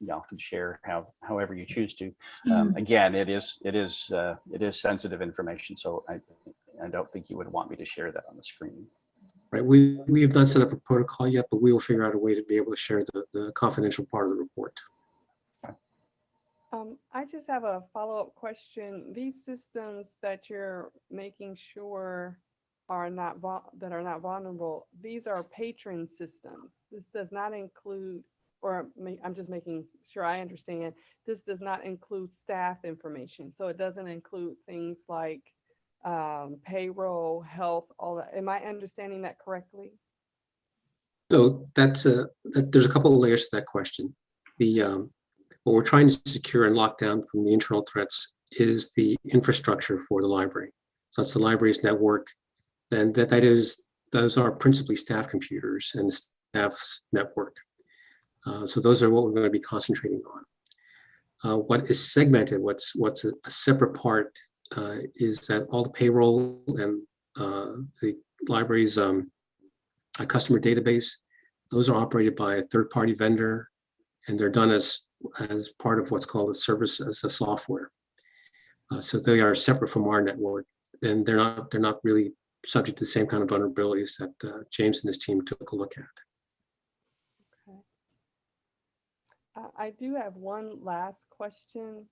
y'all can share however you choose to. Again, it is sensitive information, so I don't think you would want me to share that on the screen. Right, we have not set up a protocol yet, but we will figure out a way to be able to share the confidential part of the report. I just have a follow-up question. These systems that you're making sure are not vulnerable, these are patron systems. This does not include, or I'm just making sure I understand, this does not include staff information. So it doesn't include things like payroll, health, all that. Am I understanding that correctly? So there's a couple of layers to that question. What we're trying to secure and lock down from the internal threats is the infrastructure for the library. So that's the library's network. And those are principally staff computers and the staff's network. So those are what we're going to be concentrating on. What is segmented, what's a separate part is that all the payroll and the library's a customer database, those are operated by a third-party vendor, and they're done as part of what's called a service as a software. So they are separate from our network, and they're not really subject to the same kind of vulnerabilities that James and his team took a look at. Okay. I do have one last question.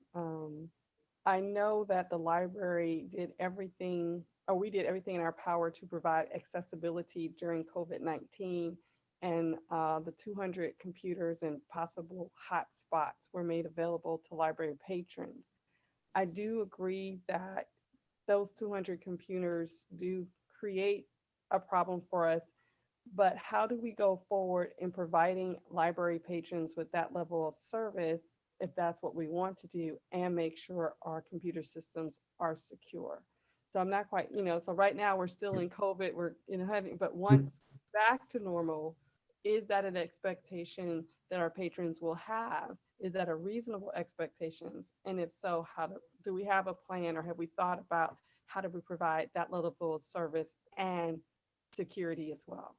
I know that the library did everything, or we did everything in our power to provide accessibility during COVID-19, and the 200 computers and possible hotspots were made available to library patrons. I do agree that those 200 computers do create a problem for us, but how do we go forward in providing library patrons with that level of service, if that's what we want to do, and make sure our computer systems are secure? So I'm not quite, so right now we're still in COVID, we're having, but once back to normal, is that an expectation that our patrons will have? Is that a reasonable expectations? And if so, do we have a plan, or have we thought about how do we provide that level of service and security as well?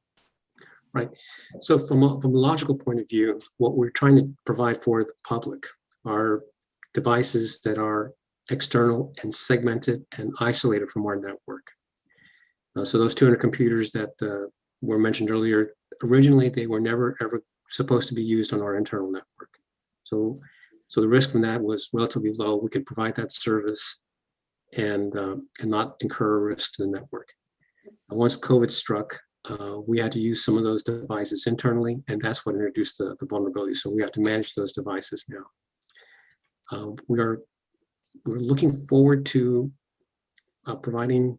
Right. So from a logical point of view, what we're trying to provide for the public are devices that are external and segmented and isolated from our network. So those 200 computers that were mentioned earlier, originally they were never ever supposed to be used on our internal network. So the risk from that was relatively low. We could provide that service and not incur a risk to the network. And once COVID struck, we had to use some of those devices internally, and that's what introduced the vulnerability. So we have to manage those devices now. We're looking forward to providing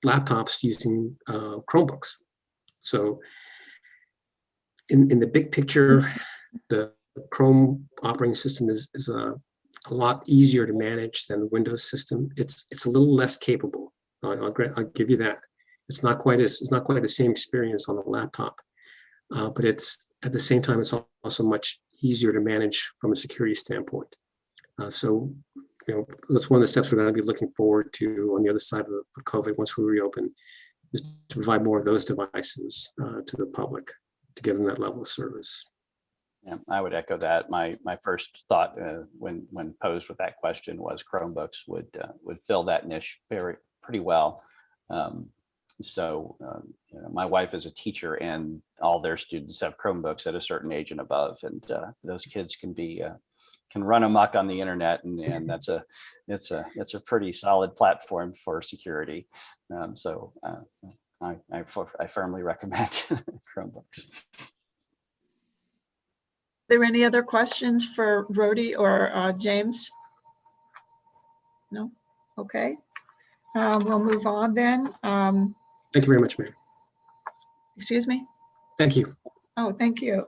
laptops using Chromebooks. So in the big picture, the Chrome operating system is a lot easier to manage than the Windows system. It's a little less capable. I'll give you that. It's not quite the same experience on the laptop, but it's at the same time it's also much easier to manage from a security standpoint. So that's one of the steps we're going to be looking forward to on the other side of COVID once we reopen, is to provide more of those devices to the public to give them that level of service. Yeah, I would echo that. My first thought when posed with that question was Chromebooks would fill that niche pretty well. My wife is a teacher, and all their students have Chromebooks at a certain age and above, and those kids can run amok on the internet, and it's a pretty solid platform for security. I firmly recommend Chromebooks. there any other questions for Rhodey or James? No? Okay. We'll move on then. Thank you very much, Mayor. Excuse me? Thank you. Oh, thank you.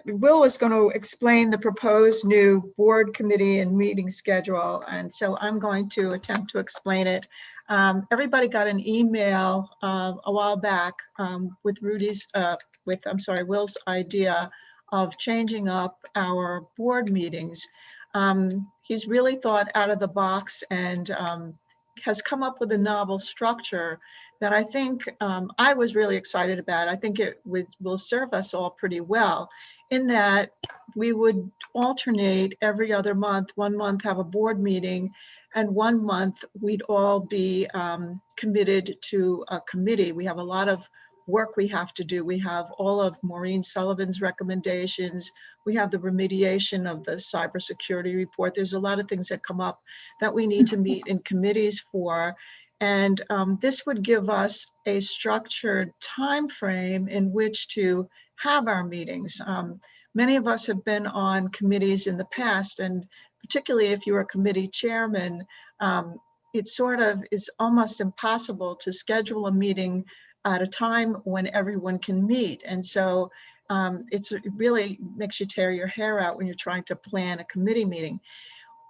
Will is going to explain the proposed new board committee and meeting schedule. And so I'm going to attempt to explain it. Everybody got an email a while back with Will's idea of changing up our board meetings. He's really thought out of the box and has come up with a novel structure that I think I was really excited about. I think it will serve us all pretty well in that we would alternate every other month. 1 month have a board meeting and 1 month we'd all be committed to a committee. We have a lot of work we have to do. We have all of Maureen Sullivan's recommendations. We have the remediation of the cybersecurity report. There's a lot of things that come up that we need to meet in committees for. And this would give us a structured time frame in which to have our meetings. Many of us have been on committees in the past, and particularly if you're a committee chairman, it sort of is almost impossible to schedule a meeting at a time when everyone can meet. And so it really makes you tear your hair out when you're trying to plan a committee meeting.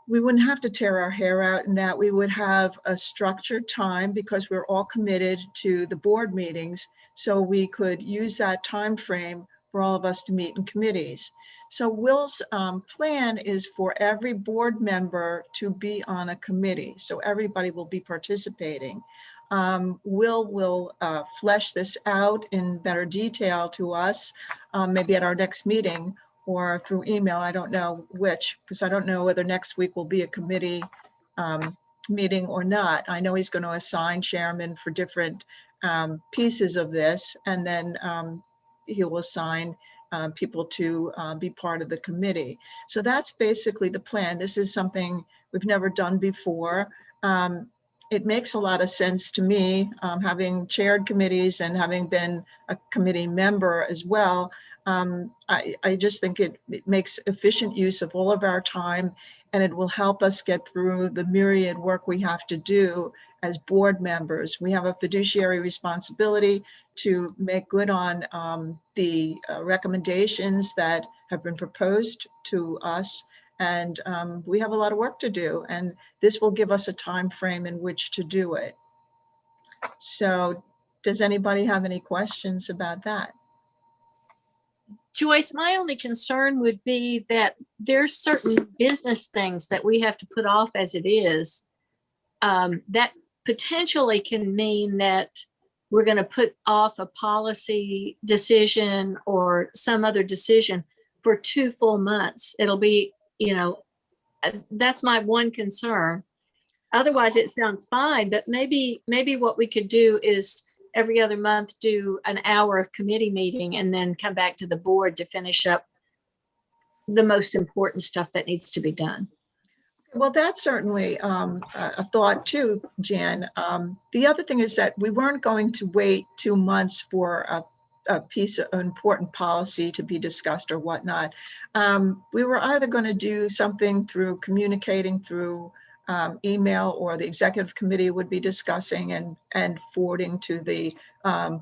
We wouldn't have to tear our hair out in that we would have a structured time because we're all committed to the board meetings. So we could use that time frame for all of us to meet in committees. So Will's plan is for every board member to be on a committee. So everybody will be participating. Will flesh this out in better detail to us, maybe at our next meeting, or through email. I don't know which, because I don't know whether next week will be a committee meeting or not. I know he's going to assign chairman for different pieces of this, and then he will assign people to be part of the committee. So that's basically the plan. This is something we've never done before. It makes a lot of sense to me, having chaired committees and having been a committee member as well. I just think it makes efficient use of all of our time, and it will help us get through the myriad work we have to do as board members. We have a fiduciary responsibility to make good on the recommendations that have been proposed to us. And we have a lot of work to do, and this will give us a time frame in which to do it. So does anybody have any questions about that? Joyce, my only concern would be that there's certain business things that we have to put off as it is. That potentially can mean that we're going to put off a policy decision or some other decision for 2 full months. It'll be, that's my one concern. Otherwise, it sounds fine, but maybe what we could do is every other month do an hour of committee meeting and then come back to the board to finish up the most important stuff that needs to be done. Well, that's certainly a thought too, Jan. The other thing is that we weren't going to wait 2 months for a piece of important policy to be discussed or whatnot. We were either going to do something through communicating through email, or the executive committee would be discussing and forwarding to the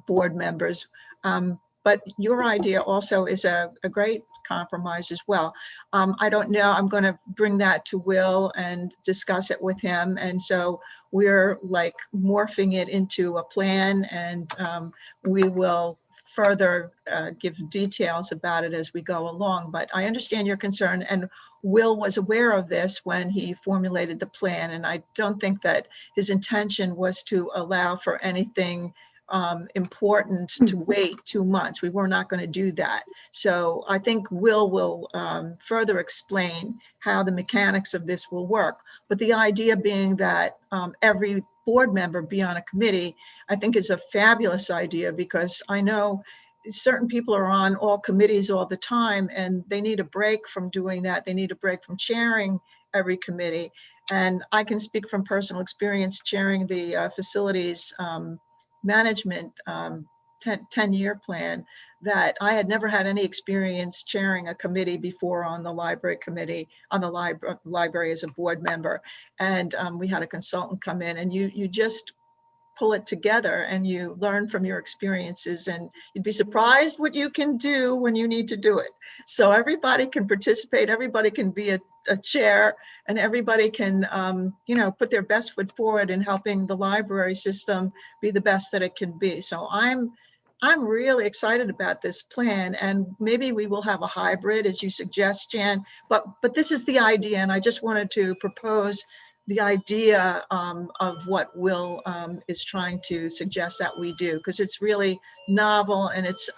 board members. But your idea also is a great compromise as well. I don't know, I'm going to bring that to Will and discuss it with him. And so we're like morphing it into a plan, and we will further give details about it as we go along. But I understand your concern, and Will was aware of this when he formulated the plan. And I don't think that his intention was to allow for anything important to wait 2 months. We were not going to do that. So I think will further explain how the mechanics of this will work. But the idea being that every board member be on a committee, I think is a fabulous idea, because I know certain people are on all committees all the time and they need a break from doing that. They need a break from chairing every committee. And I can speak from personal experience chairing the facilities management 10-year plan, that I had never had any experience chairing a committee before on the library committee, on the library as a board member. And we had a consultant come in, and you just pull it together and you learn from your experiences, and you'd be surprised what you can do when you need to do it. So everybody can participate, everybody can be a chair, and everybody can put their best foot forward in helping the library system be the best that it can be. So I'm really excited about this plan, and maybe we will have a hybrid as you suggest, Jan, but this is the idea, and I just wanted to propose the idea of what Will is trying to suggest that we do, because it's really novel and it's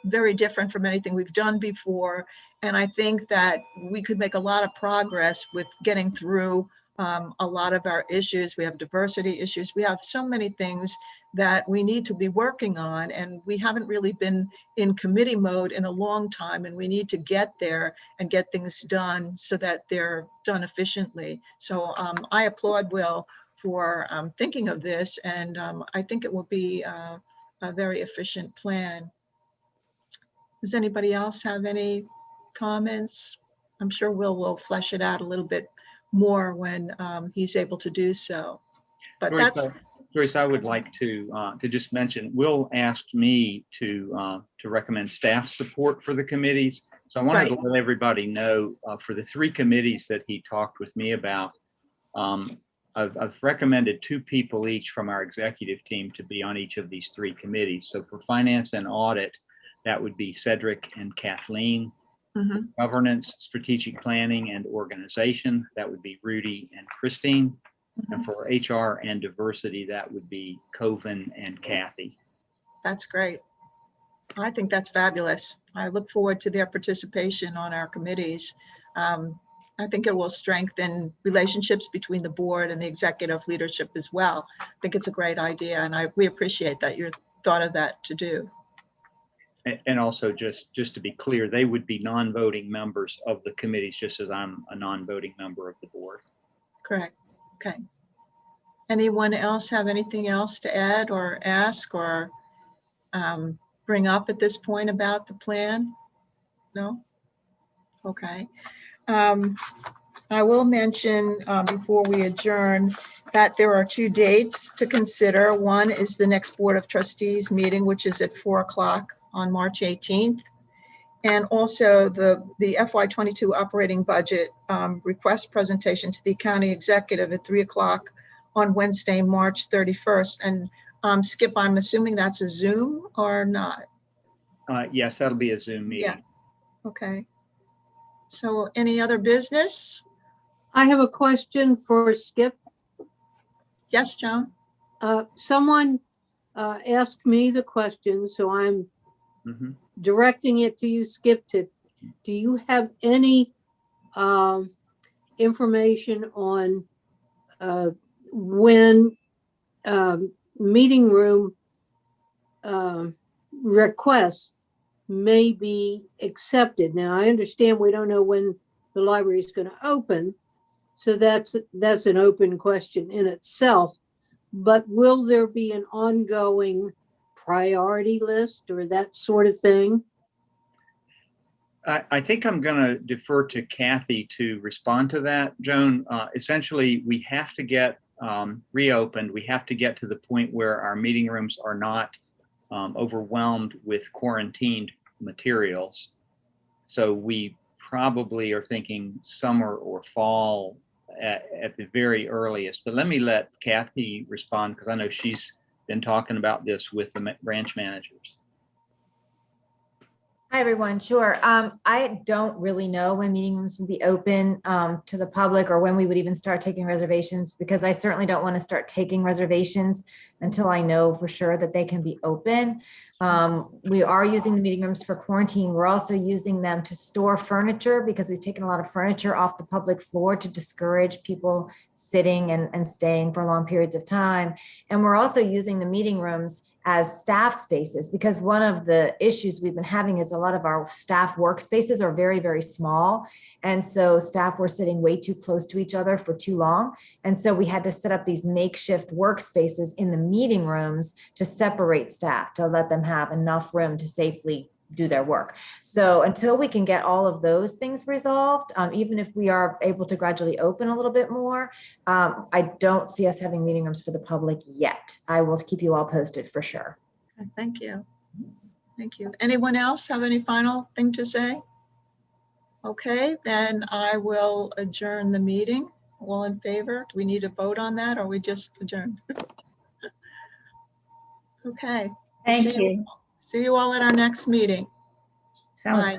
very different from anything we've done before. And I think that we could make a lot of progress with getting through a lot of our issues. We have diversity issues. We have so many things that we need to be working on, and we haven't really been in committee mode in a long time, and we need to get there and get things done so that they're done efficiently. So I applaud Will for thinking of this, and I think it will be a very efficient plan. Does anybody else have any comments? I'm sure Will flesh it out a little bit more when he's able to do so. But Joyce, I would like to just mention, Will asked me to recommend staff support for the committees. So I wanted to let everybody know for the 3 committees that he talked with me about, I've recommended 2 people each from our executive team to be on each of these 3 committees. So for finance and audit, that would be Cedric and Kathleen. Mm-hmm. Governance, strategic planning, and organization, that would be Rudy and Christine. Mm-hmm. And for HR and diversity, that would be Coven and Kathy. That's great. I think that's fabulous. I look forward to their participation on our committees. I think it will strengthen relationships between the board and the executive leadership as well. I think it's a great idea, and we appreciate that you thought of that to do. And also, just to be clear, they would be non-voting members of the committees, just as I'm a non-voting member of the board. Correct. Okay. Anyone else have anything else to add or ask or bring up at this point about the plan? No? Okay. I will mention before we adjourn that there are 2 dates to consider. One is the next Board of Trustees meeting, which is at 4 o'clock on March 18th. And also the FY22 operating budget request presentation to the county executive at 3 o'clock on Wednesday, March 31st. And Skip, I'm assuming that's a Zoom or not? Yes, that'll be a Zoom meeting. Yeah. Okay. So any other business? I have a question for Skip. Yes, Joan? Someone asked me the question, so I'm directing it to you, Skip. Do you have any information on when meeting room requests may be accepted? Now, I understand we don't know when the library is going to open, so that's an open question in itself. But will there be an ongoing priority list or that sort of thing? I think I'm going to defer to Kathy to respond to that, Joan. Essentially, we have to get reopened. We have to get to the point where our meeting rooms are not overwhelmed with quarantined materials. So we probably are thinking summer or fall at the very earliest. But let me let Kathy respond, because I know she's been talking about this with the branch managers. Hi, everyone. Sure. I don't really know when meeting rooms will be open to the public, or when we would even start taking reservations, because I certainly don't want to start taking reservations until I know for sure that they can be open. We are using the meeting rooms for quarantine. We're also using them to store furniture, because we've taken a lot of furniture off the public floor to discourage people sitting and staying for long periods of time. And we're also using the meeting rooms as staff spaces, because one of the issues we've been having is a lot of our staff workspaces are very, very small. And so staff were sitting way too close to each other for too long. And so we had to set up these makeshift workspaces in the meeting rooms to separate staff, to let them have enough room to safely do their work. So until we can get all of those things resolved, even if we are able to gradually open a little bit more, I don't see us having meeting rooms for the public yet. I will keep you all posted for sure. Okay, thank you. Thank you. Anyone else have any final thing to say? Okay, then I will adjourn the meeting. All in favor? Do we need to vote on that or we just adjourn? Okay. Thank you. See you all at our next meeting. Sounds Bye.